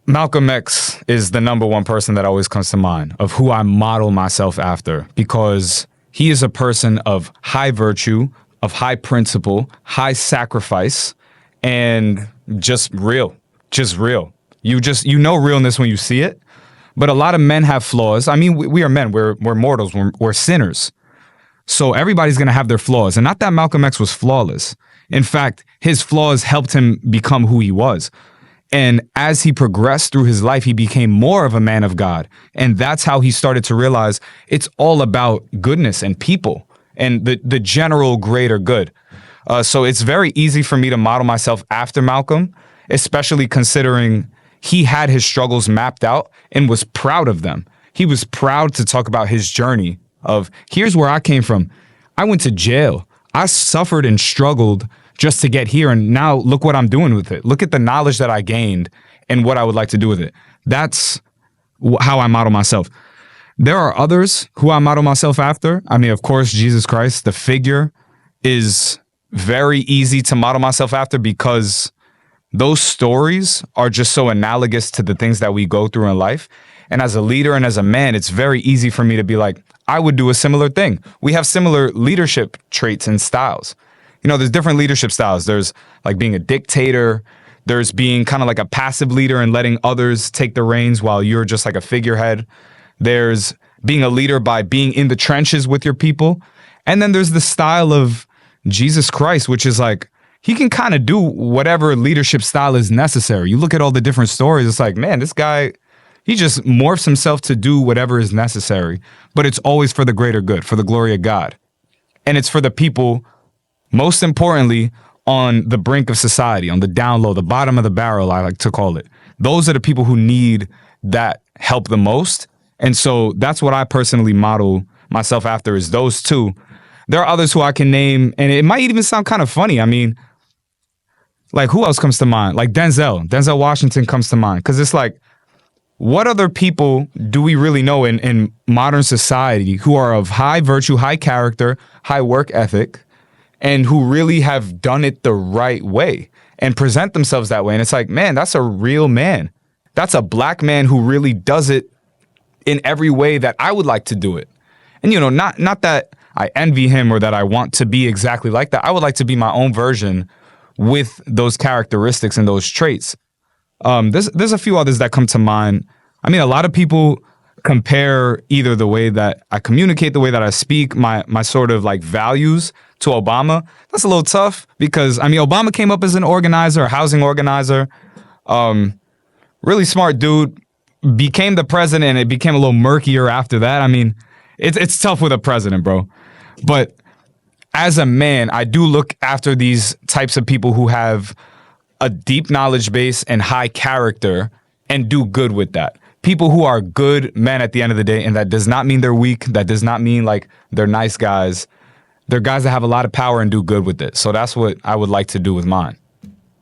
Malcolm X is the number one person that always comes to mind of who I model myself after, because he is a person of high virtue, of high principle, high sacrifice, and just real. Just real. You know realness when you see it. But a lot of men have flaws. I mean, we are men. We're mortals. We're sinners. So everybody's going to have their flaws. And not that Malcolm X was flawless. In fact, his flaws helped him become who he was. And as he progressed through his life, he became more of a man of God. And that's how he started to realize it's all about goodness and people and the general greater good. So it's very easy for me to model myself after Malcolm, especially considering he had his struggles mapped out and was proud of them. He was proud to talk about his journey of, here's where I came from. I went to jail. I suffered and struggled just to get here. And now look what I'm doing with it. Look at the knowledge that I gained and what I would like to do with it. That's how I model myself. There are others who I model myself after. I mean, of course, Jesus Christ, the figure, is very easy to model myself after because those stories are just so analogous to the things that we go through in life. And as a leader and as a man, it's very easy for me to be like, I would do a similar thing. We have similar leadership traits and styles. You know, there's different leadership styles. There's like being a dictator. There's being kind of like a passive leader and letting others take the reins while you're just like a figurehead. There's being a leader by being in the trenches with your people. And then there's the style of Jesus Christ, which is like, he can kind of do whatever leadership style is necessary. You look at all the different stories, it's like, man, this guy, he just morphs himself to do whatever is necessary. But it's always for the greater good, for the glory of God. And it's for the people, most importantly, on the brink of society, on the down low, the bottom of the barrel, I like to call it. Those are the people who need that help the most. And so that's what I personally model myself after, is those two. There are others who I can name, and it might even sound kind of funny. I mean, like, who else comes to mind? Like Denzel Washington comes to mind. Because it's like, what other people do we really know in modern society who are of high virtue, high character, high work ethic, and who really have done it the right way and present themselves that way? And it's like, man, that's a real man. That's a black man who really does it in every way that I would like to do it. And, you know, not that I envy him or that I want to be exactly like that. I would like to be my own version with those characteristics and those traits. There's a few others that come to mind. I mean, a lot of people compare either the way that I communicate, the way that I speak, my sort of like values to Obama. That's a little tough because, I mean, Obama came up as an organizer, a housing organizer, really smart dude, became the president, and it became a little murkier after that. I mean, it's tough with a president, bro. But as a man, I do look after these types of people who have a deep knowledge base and high character and do good with that. People who are good men at the end of the day, and that does not mean they're weak. That does not mean like they're nice guys. They're guys that have a lot of power and do good with it. So that's what I would like to do with mine.